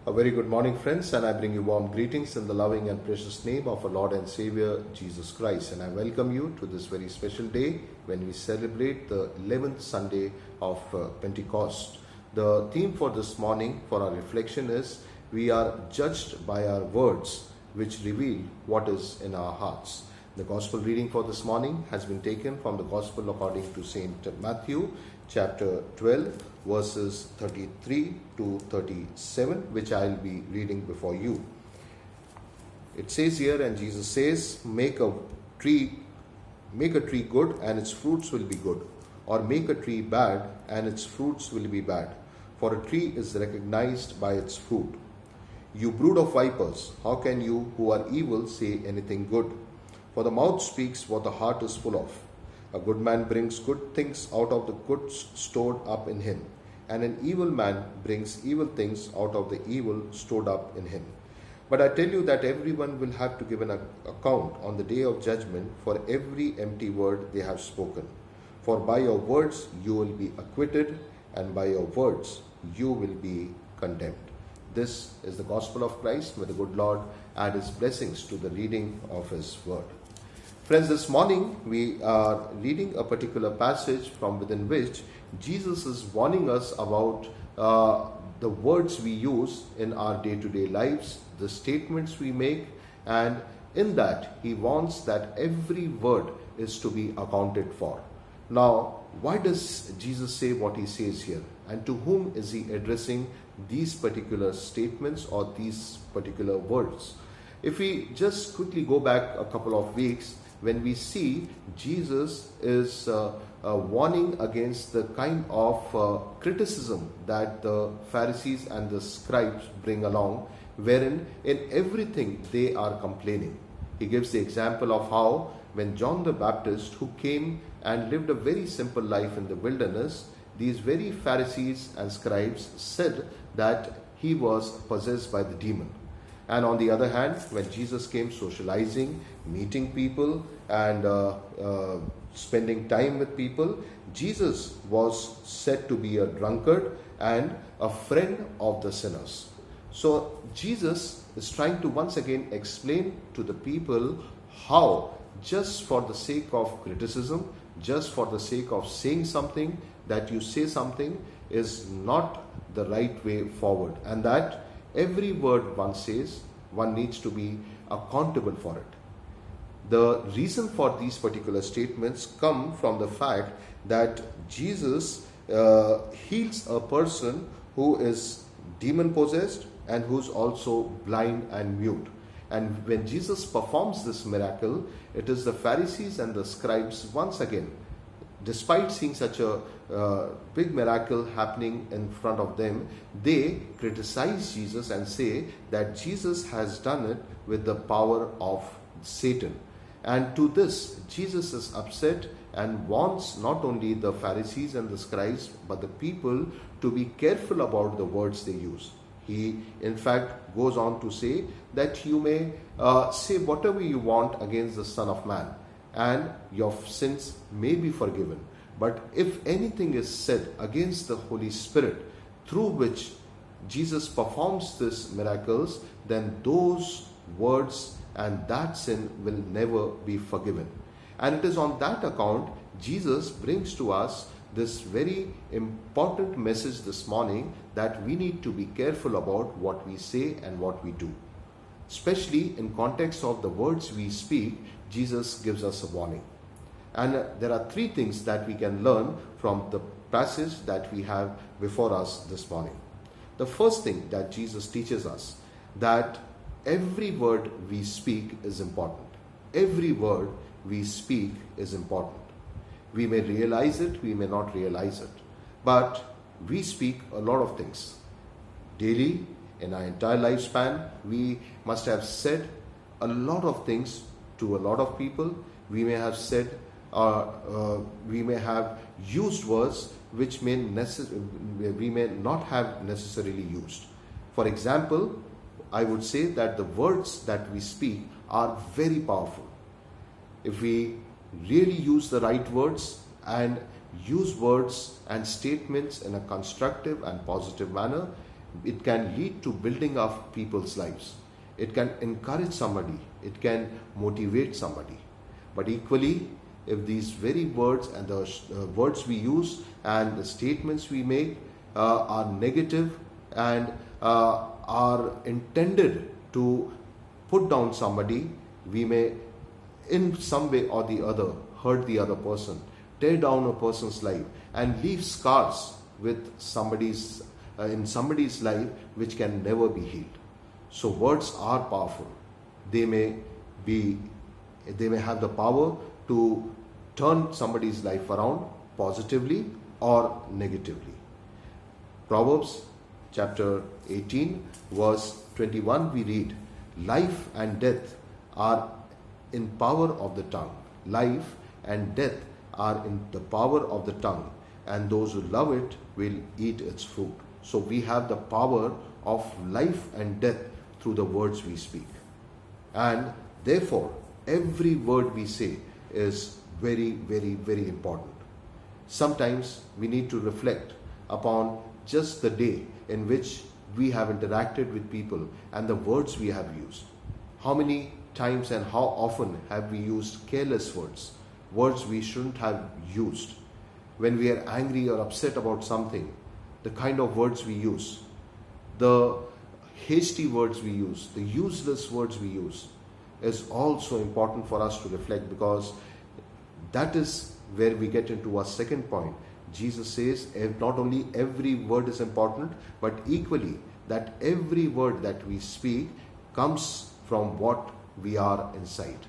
A very good morning, friends, and I bring you warm greetings in the loving and precious name of our Lord and Savior, Jesus Christ. And I welcome you to this very special day when we celebrate the 11th Sunday of Pentecost. The theme for this morning for our reflection is, we are judged by our words, which reveal what is in our hearts. The Gospel reading for this morning has been taken from the Gospel according to St. Matthew, chapter 12, verses 33 to 37, which I'll be reading before you. It says here, and Jesus says, make a tree good and its fruits will be good, or make a tree bad and its fruits will be bad. For a tree is recognized by its fruit. You brood of vipers, how can you who are evil say anything good? For the mouth speaks what the heart is full of. A good man brings good things out of the goods stored up in him, and an evil man brings evil things out of the evil stored up in him. But I tell you that everyone will have to give an account on the day of judgment for every empty word they have spoken. For by your words you will be acquitted, and by your words you will be condemned. This is the gospel of Christ. May the good Lord add his blessings to the reading of his word. Friends, this morning we are reading a particular passage from within which Jesus is warning us about the words we use in our day-to-day lives, the statements we make, and in that he warns that every word is to be accounted for. Now, why does Jesus say what he says here? And to whom is he addressing these particular statements or these particular words? If we just quickly go back a couple of weeks, when we see Jesus is warning against the kind of criticism that the Pharisees and the scribes bring along, wherein in everything they are complaining. He gives the example of how when John the Baptist, who came and lived a very simple life in the wilderness, these very Pharisees and scribes said that he was possessed by the demon. And on the other hand, when Jesus came socializing, meeting people and spending time with people, Jesus was said to be a drunkard and a friend of the sinners. So Jesus is trying to once again explain to the people how, just for the sake of criticism, just for the sake of saying something, that you say something is not the right way forward, and that every word one says, one needs to be accountable for it. The reason for these particular statements come from the fact that Jesus heals a person who is demon possessed and who's also blind and mute. And when Jesus performs this miracle, it is the Pharisees and the scribes once again, despite seeing such a big miracle happening in front of them, they criticize Jesus and say that Jesus has done it with the power of Satan. And to this, Jesus is upset and wants not only the Pharisees and the scribes, but the people to be careful about the words they use. He, in fact, goes on to say that you may say whatever you want against the Son of Man, and your sins may be forgiven. But if anything is said against the Holy Spirit, through which Jesus performs these miracles, then those words and that sin will never be forgiven. And it is on that account Jesus brings to us this very important message this morning, that we need to be careful about what we say and what we do. Especially in context of the words we speak, Jesus gives us a warning. And there are three things that we can learn from the passage that we have before us this morning. The first thing that Jesus teaches us, that every word we speak is important. Every word we speak is important. We may realize it, we may not realize it, but we speak a lot of things. Daily, in our entire lifespan, we must have said a lot of things to a lot of people. We may have said, we may have used words which we may not have necessarily used. For example, I would say that the words that we speak are very powerful. If we really use the right words and use words and statements in a constructive and positive manner, It can lead to building of people's lives. It can encourage somebody. It can motivate somebody. But equally, if these very words and the words we use and the statements we make are negative and are intended to put down somebody, we may in some way or the other hurt the other person, tear down a person's life, and leave scars with somebody's in somebody's life which can never be healed. So words are powerful. They may have the power to turn somebody's life around positively or negatively. Proverbs chapter 18 verse 21 we read, life and death are in power of the tongue. Life and death are in the power of the tongue, and those who love it will eat its fruit. So we have the power of life and death through the words we speak. And therefore, every word we say is very, very, very important. Sometimes we need to reflect upon just the day in which we have interacted with people and the words we have used. How many times and how often have we used careless words, words we shouldn't have used? When we are angry or upset about something, the kind of words we use, the hasty words we use, the useless words we use is also important for us to reflect, because that is where we get into our second point. Jesus says not only every word is important, but equally that every word that we speak comes from what we are inside.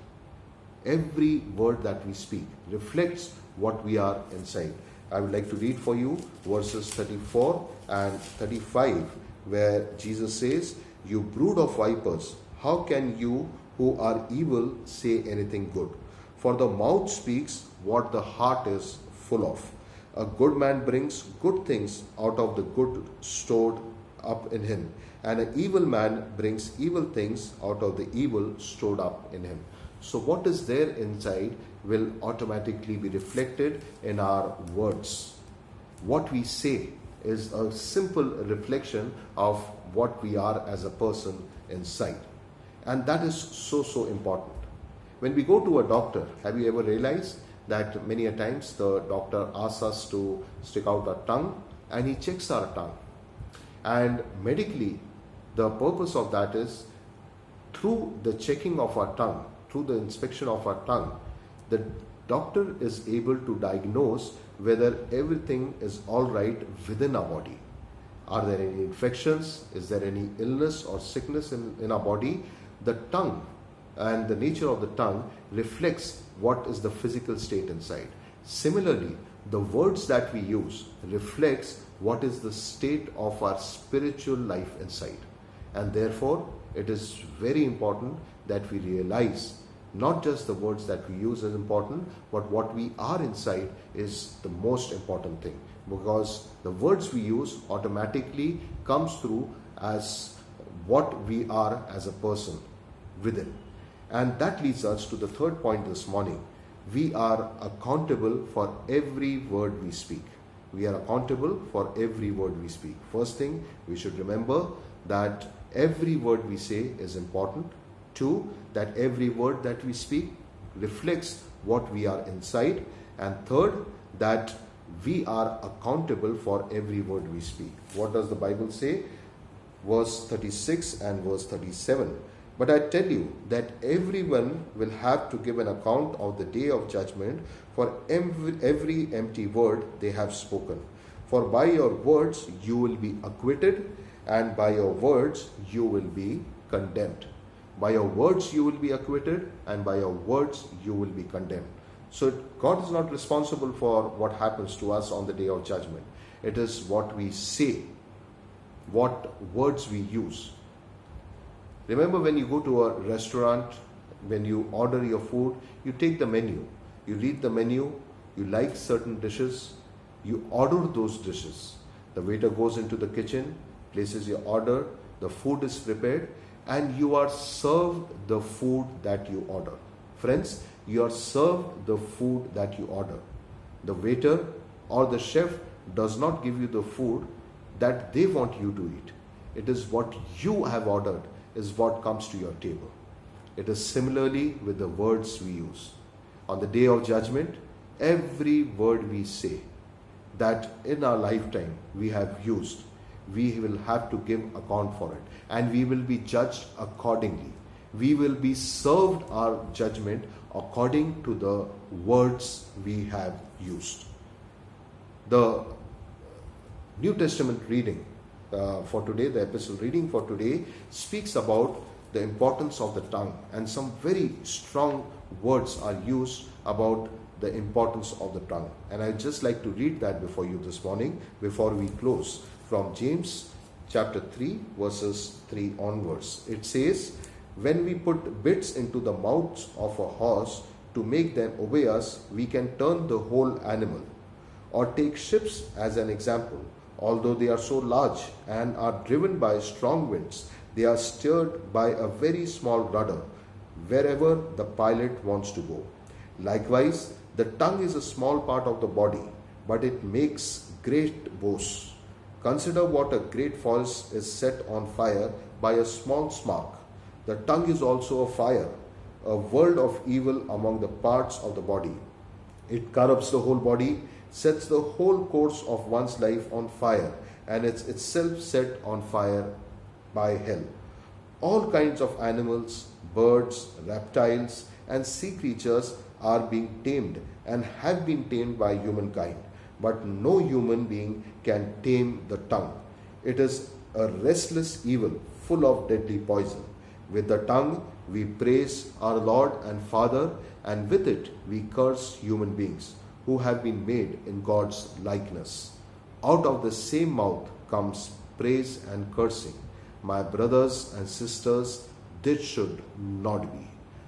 Every word that we speak reflects what we are inside. I would like to read for you verses 34 and 35, where Jesus says, "You brood of vipers, how can you who are evil say anything good? For the mouth speaks what the heart is full of. A good man brings good things out of the good stored up in him, and an evil man brings evil things out of the evil stored up in him." So what is there inside will automatically be reflected in our words. What we say is a simple reflection of what we are as a person inside. And that is so important. When we go to a doctor, have you ever realized that many a times the doctor asks us to stick out our tongue and he checks our tongue? And medically, the purpose of that is through the checking of our tongue, through the inspection of our tongue, the doctor is able to diagnose whether everything is all right within our body. Are there any infections? Is there any illness or sickness in our body? The tongue and the nature of the tongue reflects what is the physical state inside. Similarly, the words that we use reflects what is the state of our spiritual life inside. And therefore, it is very important that we realize not just the words that we use is important, but what we are inside is the most important thing, because the words we use automatically comes through as what we are as a person within. And that leads us to the third point this morning. We are accountable for every word we speak. We are accountable for every word we speak. First thing, we should remember that every word we say is important. Two, that every word that we speak reflects what we are inside. And third, that we are accountable for every word we speak. What does the Bible say? Verse 36 and verse 37. "But I tell you that everyone will have to give an account of the day of judgment for every empty word they have spoken. For by your words you will be acquitted, and by your words you will be condemned." By your words you will be acquitted, and by your words you will be condemned. So God is not responsible for what happens to us on the day of judgment. It is what we say, what words we use. Remember, when you go to a restaurant, when you order your food, you take the menu. You read the menu, you like certain dishes, you order those dishes. The waiter goes into the kitchen, places your order, the food is prepared, and you are served the food that you order. Friends, you are served the food that you order. The waiter or the chef does not give you the food that they want you to eat. It is what you have ordered is what comes to your table. It is similarly with the words we use. On the day of judgment, every word we say that in our lifetime we have used, we will have to give account for it, and we will be judged accordingly. We will be served our judgment according to the words we have used. The New Testament reading for today, the epistle reading for today, speaks about the importance of the tongue, and some very strong words are used about the importance of the tongue. And I'd just like to read that before you this morning, before we close, from James chapter 3, verses 3 onwards. It says, "When we put bits into the mouths of a horse to make them obey us, we can turn the whole animal. Or take ships as an example. Although they are so large and are driven by strong winds, they are steered by a very small rudder wherever the pilot wants to go. Likewise, the tongue is a small part of the body, but it makes great boasts. Consider what a great forest is set on fire by a small spark. The tongue is also a fire, a world of evil among the parts of the body. It corrupts the whole body, sets the whole course of one's life on fire, and it's itself set on fire by hell. All kinds of animals, birds, reptiles, and sea creatures are being tamed and have been tamed by humankind, but no human being can tame the tongue. It is a restless evil full of deadly poison. With the tongue we praise our Lord and Father, and with it we curse human beings who have been made in God's likeness. Out of the same mouth comes praise and cursing. My brothers and sisters, this should not be."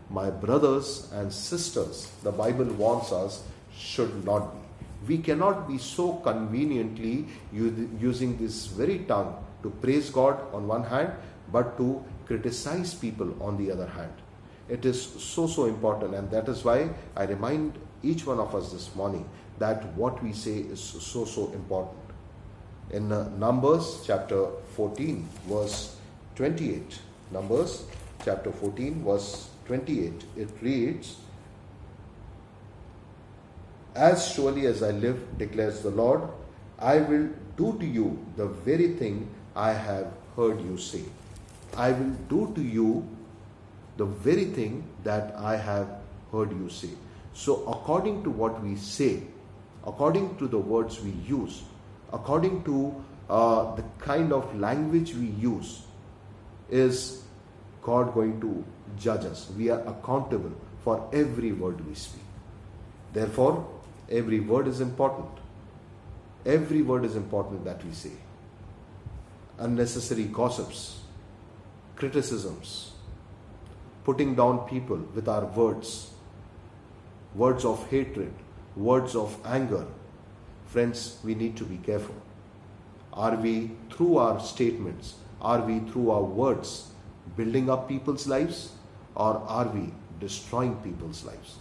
My brothers and sisters, the Bible warns us, should not be. We cannot be so conveniently using this very tongue to praise God on one hand, but to criticize people on the other hand. It is so important, and that is why I remind each one of us this morning that what we say is so important. In Numbers chapter 14 verse 28, Numbers chapter 14 verse 28, it reads, "As surely as I live, declares the Lord, I will do to you the very thing I have heard you say." I will do to you the very thing that I have heard you say. So according to what we say, according to the words we use, according to the kind of language we use, is God going to judge us. We are accountable for every word we speak. Therefore, every word is important. Every word is important that we say. Unnecessary gossips, criticisms, putting down people with our words, words of hatred, words of anger. Friends, we need to be careful. Are we, through our statements, are we, through our words, building up people's lives, or are we destroying people's lives?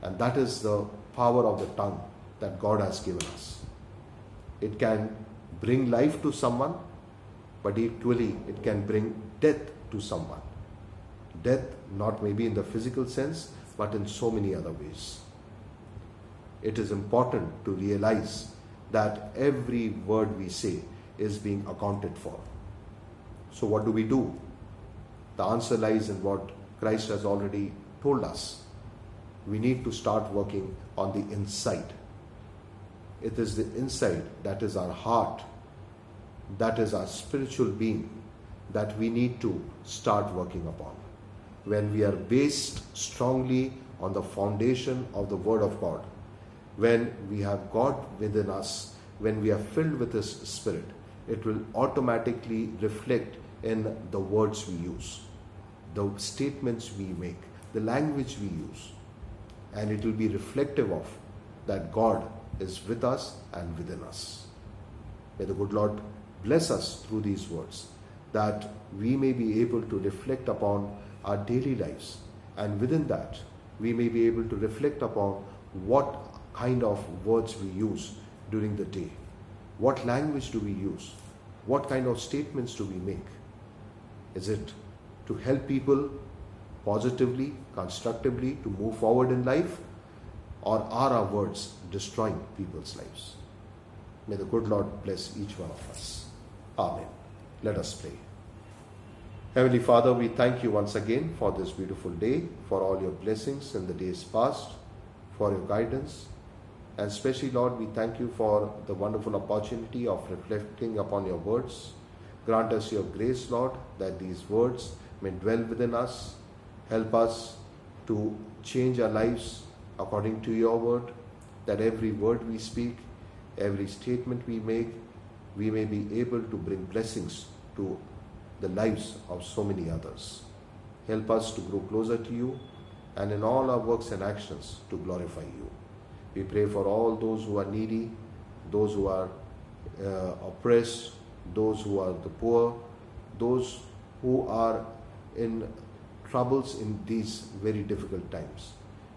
And that is the power of the tongue that God has given us. It can bring life to someone, but equally it can bring death to someone. Death not maybe in the physical sense, but in so many other ways. It is important to realize that every word we say is being accounted for. So what do we do? The answer lies in what Christ has already told us. We need to start working on the inside. It is the inside that is our heart, that is our spiritual being, that we need to start working upon. When we are based strongly on the foundation of the Word of God, when we have God within us, when we are filled with His Spirit, it will automatically reflect in the words we use, the statements we make, the language we use, and it will be reflective of that God is with us and within us. May the good Lord bless us through these words, that we may be able to reflect upon our daily lives, and within that we may be able to reflect upon what kind of words we use during the day. What language do we use? What kind of statements do we make? Is it to help people positively, constructively to move forward in life? Or are our words destroying people's lives? May the good Lord bless each one of us. Amen. Let us pray. Heavenly Father, we thank you once again for this beautiful day, for all your blessings in the days past, for your guidance. And especially, Lord, we thank you for the wonderful opportunity of reflecting upon your words. Grant us your grace, Lord, that these words may dwell within us. Help us to change our lives according to your word, that every word we speak, every statement we make, we may be able to bring blessings to the lives of so many others. Help us to grow closer to you, and in all our works and actions to glorify you. We pray for all those who are needy, those who are oppressed, those who are the poor, those who are in troubles in these very difficult times.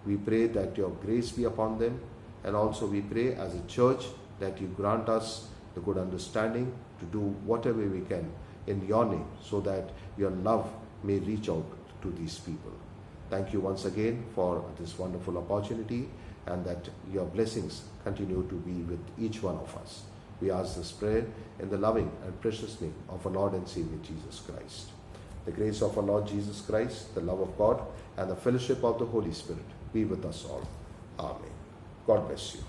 We pray that your grace be upon them, and also we pray as a church that you grant us the good understanding to do whatever we can in your name, so that your love may reach out to these people. Thank you once again for this wonderful opportunity, and that your blessings continue to be with each one of us. We ask this prayer in the loving and precious name of our Lord and Savior Jesus Christ. The grace of our Lord Jesus Christ, the love of God, and the fellowship of the Holy Spirit be with us all. Amen. God bless you.